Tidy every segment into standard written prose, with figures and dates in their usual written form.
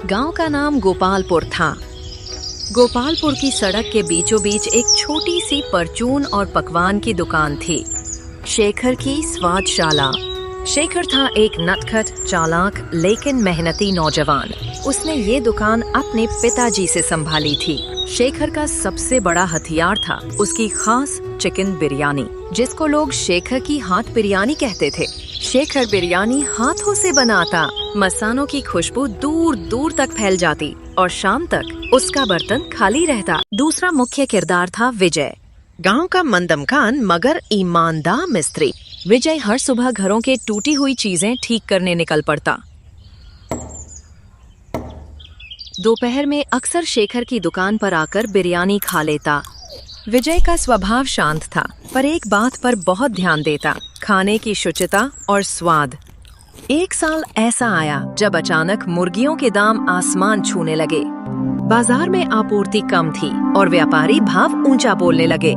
गांव का नाम गोपालपुर था। गोपालपुर की सड़क के बीचों बीच एक छोटी सी परचून और पकवान की दुकान थी, शेखर की स्वादशाला। शेखर था एक नटखट, चालाक लेकिन मेहनती नौजवान। उसने ये दुकान अपने पिताजी से संभाली थी। शेखर का सबसे बड़ा हथियार था उसकी खास चिकन बिरयानी, जिसको लोग शेखर की हाथ बिरयानी कहते थे। शेखर बिरयानी हाथों से बनाता, मसालों की खुशबू दूर दूर तक फैल जाती और शाम तक उसका बर्तन खाली रहता। दूसरा मुख्य किरदार था विजय, गांव का मंदमकान मगर ईमानदार मिस्त्री। विजय हर सुबह घरों के टूटी हुई चीजें ठीक करने निकल पड़ता। दोपहर में अक्सर शेखर की दुकान पर आकर बिरयानी खा लेता। विजय का स्वभाव शांत था, पर एक बात पर बहुत ध्यान देता, खाने की शुचिता और स्वाद। एक साल ऐसा आया जब अचानक मुर्गियों के दाम आसमान छूने लगे। बाजार में आपूर्ति कम थी और व्यापारी भाव ऊंचा बोलने लगे।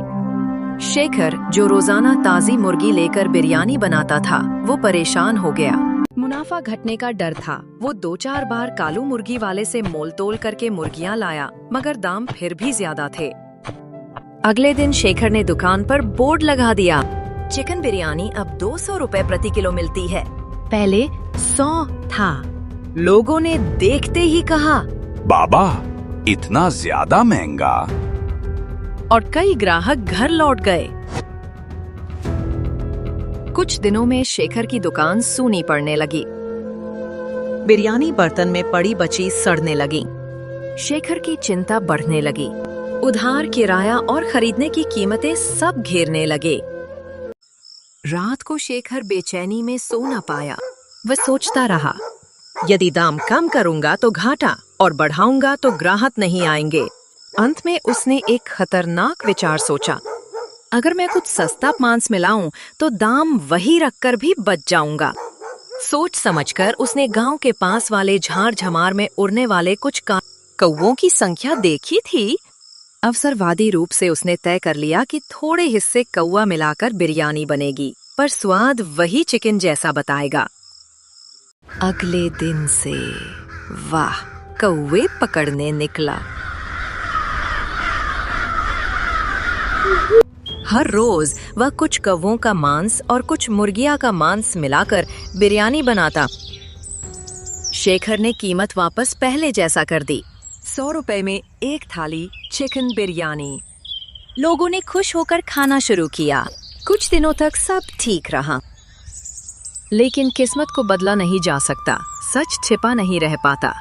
शेखर, जो रोजाना ताजी मुर्गी लेकर बिरयानी बनाता था, वो परेशान हो गया। मुनाफा घटने का डर था। वो 2-4 बार कालू मुर्गी वाले से मोल तोल करके मुर्गियां लाया, मगर दाम फिर भी ज्यादा थे। अगले दिन शेखर ने दुकान पर बोर्ड लगा दिया, चिकन बिरयानी अब 200 रुपए प्रति किलो मिलती है, पहले 100 था। लोगों ने देखते ही कहा, बाबा इतना ज्यादा महंगा। और कई ग्राहक घर लौट गए। कुछ दिनों में शेखर की दुकान सूनी पड़ने लगी। बिरयानी बर्तन में पड़ी बची सड़ने लगी। शेखर की चिंता बढ़ने लगी। उधार, किराया और खरीदने की कीमतें सब घेरने लगे। रात को शेखर बेचैनी में सो न पाया। वह सोचता रहा, यदि दाम कम करूंगा तो घाटा और बढ़ाऊंगा तो ग्राहक नहीं आएंगे। अंत में उसने एक खतरनाक विचार सोचा, अगर मैं कुछ सस्ता मांस मिलाऊं तो दाम वही रखकर भी बच जाऊंगा। सोच समझकर उसने गांव के पास वाले झाड़ झमार में उड़ने वाले कुछ कौवों की संख्या देखी थी। अवसरवादी रूप से उसने तय कर लिया कि थोड़े हिस्से कौवा मिलाकर बिरयानी बनेगी, पर स्वाद वही चिकन जैसा बताएगा। अगले दिन से वाह, कौवे पकड़ने निकला। हर रोज वह कुछ कौवों का मांस और कुछ मुर्गियां का मांस मिलाकर बिरयानी बनाता। शेखर ने कीमत वापस पहले जैसा कर दी, 100 रुपए में एक थाली चिकन बिरयानी। लोगों ने खुश होकर खाना शुरू किया। कुछ दिनों तक सब ठीक रहा, लेकिन किस्मत को बदला नहीं जा सकता, सच छिपा नहीं रह पाता।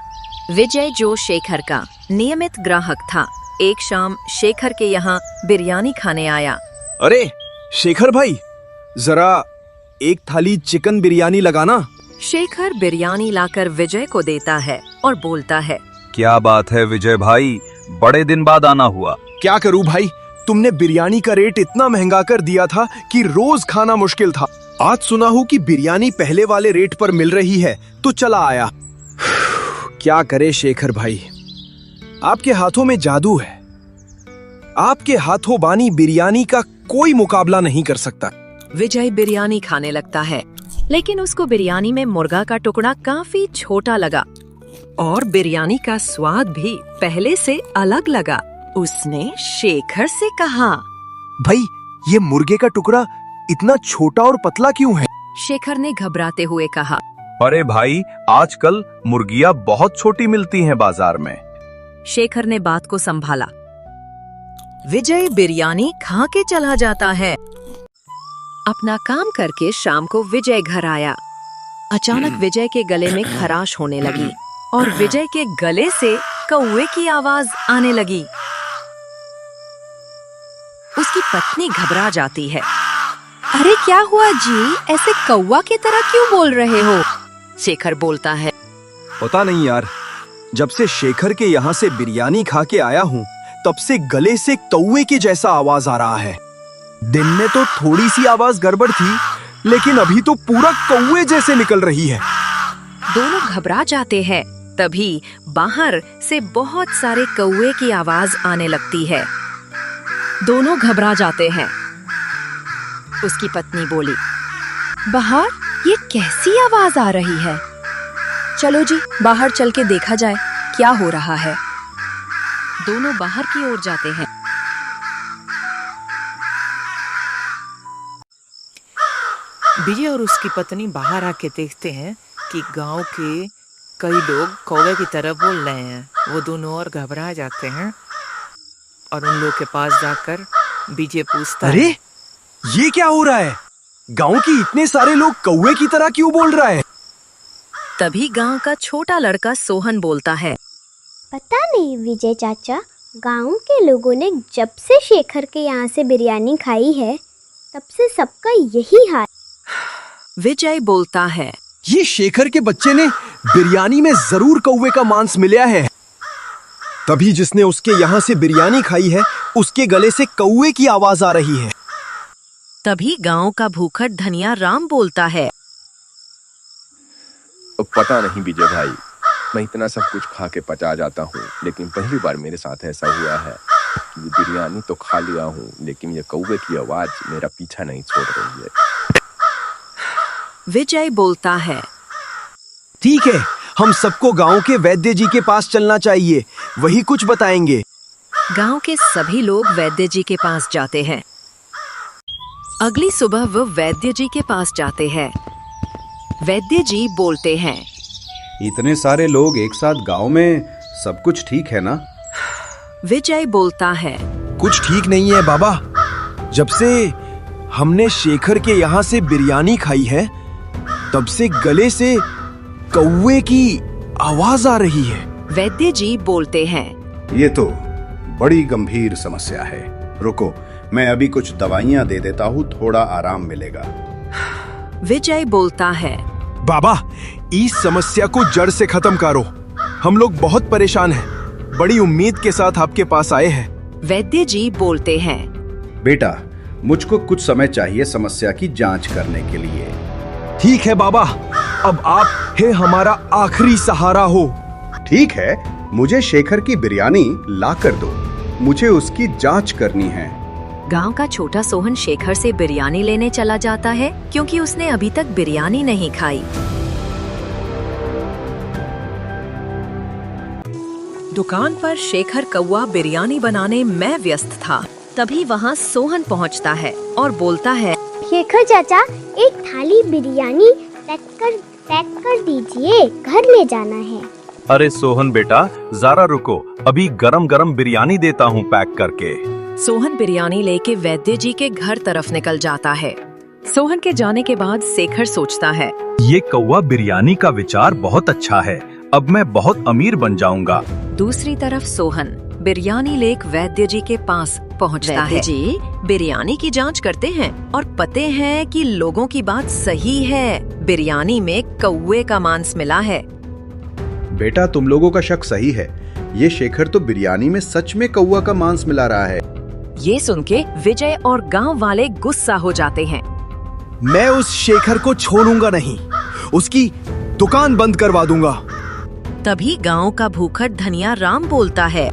विजय, जो शेखर का नियमित ग्राहक था, एक शाम शेखर के यहाँ बिरयानी खाने आया। अरे शेखर भाई, जरा एक थाली चिकन बिरयानी लगाना। शेखर बिरयानी लाकर विजय को देता है और बोलता है, क्या बात है विजय भाई, बड़े दिन बाद आना हुआ। क्या करूं भाई, तुमने बिरयानी का रेट इतना महंगा कर दिया था कि रोज खाना मुश्किल था। आज सुना हूँ कि बिरयानी पहले वाले रेट पर मिल रही है तो चला आया। क्या करे शेखर भाई, आपके हाथों में जादू है। आपके हाथों बानी बिरयानी का कोई मुकाबला नहीं कर सकता। विजय बिरयानी खाने लगता है, लेकिन उसको बिरयानी में मुर्गा का टुकड़ा काफी छोटा लगा और बिरयानी का स्वाद भी पहले से अलग लगा। उसने शेखर से कहा, भाई ये मुर्गे का टुकड़ा इतना छोटा और पतला क्यों है? शेखर ने घबराते हुए कहा, अरे भाई, आजकल मुर्गियां बहुत छोटी मिलती हैं बाजार में। शेखर ने बात को संभाला। विजय बिरयानी खा के चला जाता है। अपना काम करके शाम को विजय घर आया। अचानक विजय के गले में खराश होने लगी और विजय के गले से कौवे की आवाज आने लगी। उसकी पत्नी घबरा जाती है। अरे क्या हुआ जी, ऐसे कौवा की तरह क्यों बोल रहे हो? शेखर बोलता है, पता नहीं यार, जब से शेखर के यहाँ से बिरयानी खा के आया हूँ तब से गले से कौवे के जैसा आवाज आ रहा है। दिन में तो थोड़ी सी आवाज गड़बड़ थी, लेकिन अभी तो पूरा कौवे जैसे निकल रही है। दोनों घबरा जाते हैं। तभी बाहर से बहुत सारे कौवे की आवाज आने लगती है। दोनों घबरा जाते हैं। उसकी पत्नी बोली, बाहर ये कैसी आवाज आ रही है? चलो जी, बाहर चल के देखा जाए। क्या हो रहा है। दोनों बाहर की ओर जाते हैं। विजय और उसकी पत्नी बाहर आके देखते हैं कि गांव के कई लोग कौवे की तरह बोल रहे हैं। वो दोनों और घबरा जाते हैं और उन लोग के पास जाकर विजय पूछता अरे है, ये क्या हो रहा है? गांव के इतने सारे लोग कौवे की तरह क्यों बोल रहा है? तभी गांव का छोटा लड़का सोहन बोलता है, पता नहीं विजय चाचा, गांव के लोगों ने जब से शेखर के यहाँ से बिरयानी खाई है तब से सबका यही हाल। विजय बोलता है, ये शेखर के बच्चे ने बिरयानी में जरूर कौवे का मांस मिलाया है। तभी जिसने उसके यहाँ से बिरयानी खाई है उसके गले से कौवे की आवाज आ रही है। तभी गांव का भूखट धनिया राम बोलता है, पता नहीं विजय भाई, मैं इतना सब कुछ खा के पचा जाता हूँ, लेकिन पहली बार मेरे साथ ऐसा हुआ है कि बिरयानी तो खा लिया हूँ, लेकिन ये कौवे की आवाज मेरा पीछा नहीं छोड़ रही है। विजय बोलता है, ठीक है, हम सबको गांव के वैद्य जी के पास चलना चाहिए, वही कुछ बताएंगे। गांव के सभी लोग वैद्य जी के पास जाते हैं। अगली सुबह वो वैद्य जी के पास जाते हैं। वैद्य जी बोलते हैं, इतने सारे लोग एक साथ गांव में, सब कुछ ठीक है ना? विजय बोलता है, कुछ ठीक नहीं है बाबा। जब से हमने शेखर के यहाँ से बिरयानी खाई है तब से गले से कौवे की आवाज आ रही है। वैद्य जी बोलते हैं, ये तो बड़ी गंभीर समस्या है। रुको, मैं अभी कुछ दवाइयां दे देता हूँ, थोड़ा आराम मिलेगा। विजय बोलता है, बाबा, इस समस्या को जड़ से खत्म करो। हम लोग बहुत परेशान हैं। बड़ी उम्मीद के साथ आपके पास आए हैं। वैद्य जी बोलते हैं, बेटा, मुझको कुछ समय चाहिए समस्या की जांच करने के लिए। ठीक है बाबा, अब आप है हमारा आखिरी सहारा हो। ठीक है, मुझे शेखर की बिरयानी ला कर दो, मुझे उसकी जांच करनी है। गांव का छोटा सोहन शेखर से बिरयानी लेने चला जाता है क्योंकि उसने अभी तक बिरयानी नहीं खाई। दुकान पर शेखर कौवा बिरयानी बनाने में व्यस्त था। तभी वहाँ सोहन पहुँचता है और बोलता है, शेखर चाचा, एक थाली बिरयानी पैक कर दीजिए, घर ले जाना है। अरे सोहन बेटा, जरा रुको, अभी गरम गरम बिरयानी देता हूँ पैक करके। सोहन बिरयानी लेके वैद्य जी के घर तरफ निकल जाता है। सोहन के जाने के बाद शेखर सोचता है, ये कौवा बिरयानी का विचार बहुत अच्छा है, अब मैं बहुत अमीर बन जाऊंगा। दूसरी तरफ सोहन बिरयानी लेक वैद्य जी के पास पहुंचता है। जी बिरयानी की जांच करते हैं और पते हैं कि लोगों की बात सही है, बिरयानी में कौवे का मांस मिला है। बेटा, तुम लोगों का शक सही है, ये शेखर तो बिरयानी में सच में कौवा का मांस मिला रहा है। ये सुन के विजय और गांव वाले गुस्सा हो जाते हैं। मैं उस शेखर को छोड़ूंगा नहीं, उसकी दुकान बंद करवा दूंगा। तभी गांव का भूखट धनिया राम बोलता है,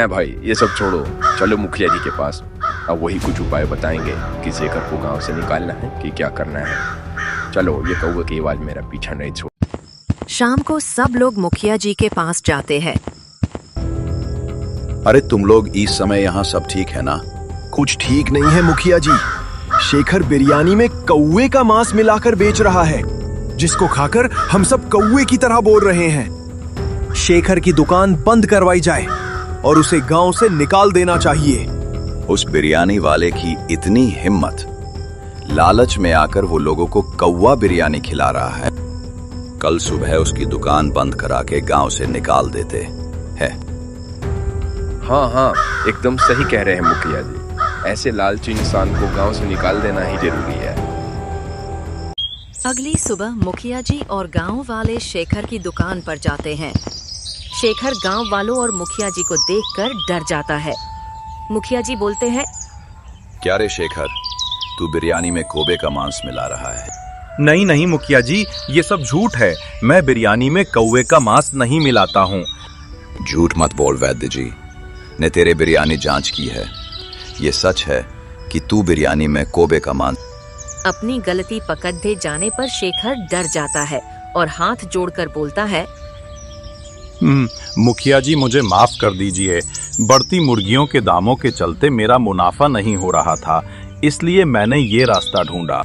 भाई, ये सब छोड़ो, चलो मुखिया जी के पास, अब वही कुछ उपाय बताएंगे कि शेखर को गांव से निकालना है कि क्या करना है। चलो, ये कौवे की आवाज मेरा पीछा नहीं छोड़। शाम को सब लोग मुखिया जी के पास जाते हैं। अरे तुम लोग इस समय यहाँ सब ठीक है ना? कुछ ठीक नहीं है मुखिया जी। शेखर बिरयानी में कौवे का मांस मिलाकर बेच रहा है, जिसको खाकर हम सब कौवे की तरह बोल रहे हैं। शेखर की दुकान बंद करवाई जाए और उसे गांव से निकाल देना चाहिए। उस बिरयानी वाले की इतनी हिम्मत, लालच में आकर वो लोगों को कौवा बिरयानी खिला रहा है। कल सुबह उसकी दुकान बंद करा के गांव से निकाल देते हैं। हाँ, एकदम सही कह रहे हैं मुखिया जी, ऐसे लालची इंसान को गांव से निकाल देना ही जरूरी है। अगली सुबह मुखिया जी और गांव वाले शेखर की दुकान पर जाते हैं। शेखर गांव वालों और मुखिया जी को देखकर डर जाता है। मुखिया जी बोलते हैं, क्या रे शेखर, तू बिरयानी में कौवे का मांस मिला रहा है? नहीं नहीं मुखिया जी, ये सब झूठ है, मैं बिरयानी में कौवे का मांस नहीं मिलाता हूँ। झूठ मत बोल, वैद्य जी ने तेरे बिरयानी जांच की है। ये सच है कि तू बिरयानी में कौवे का मांस। अपनी गलती पकड़ दे जाने पर शेखर डर जाता है और हाथ जोड़कर बोलता है, मुखिया जी मुझे माफ कर दीजिए। बढ़ती मुर्गियों के दामों के चलते मेरा मुनाफा नहीं हो रहा था, इसलिए मैंने ये रास्ता ढूंढा।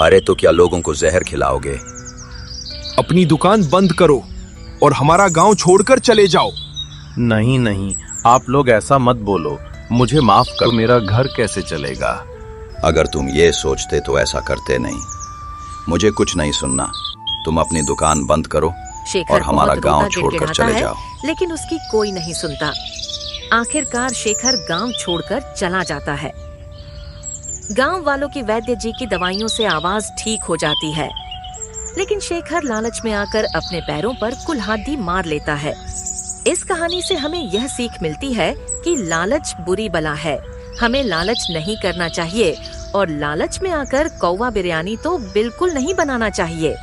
अरे तो क्या लोगों को जहर खिलाओगे? अपनी दुकान बंद करो और हमारा गांव छोड़कर चले जाओ। नहीं नहीं, आप लोग ऐसा मत बोलो, मुझे माफ कर, मेरा घर कैसे चलेगा? अगर तुम ये सोचते तो ऐसा करते नहीं। मुझे कुछ नहीं सुनना, तुम अपनी दुकान बंद करो शेखर और हमारा बहुत गांव रोता छोड़कर गिड़गिड़ाता चले है, जाओ। लेकिन उसकी कोई नहीं सुनता। आखिरकार शेखर गांव छोड़कर चला जाता है। गांव वालों की वैद्य जी की दवाइयों से आवाज ठीक हो जाती है, लेकिन शेखर लालच में आकर अपने पैरों पर कुल्हाड़ी मार लेता है। इस कहानी से हमें यह सीख मिलती है कि लालच बुरी बला है, हमें लालच नहीं करना चाहिए और लालच में आकर कौवा बिरयानी तो बिल्कुल नहीं बनाना चाहिए।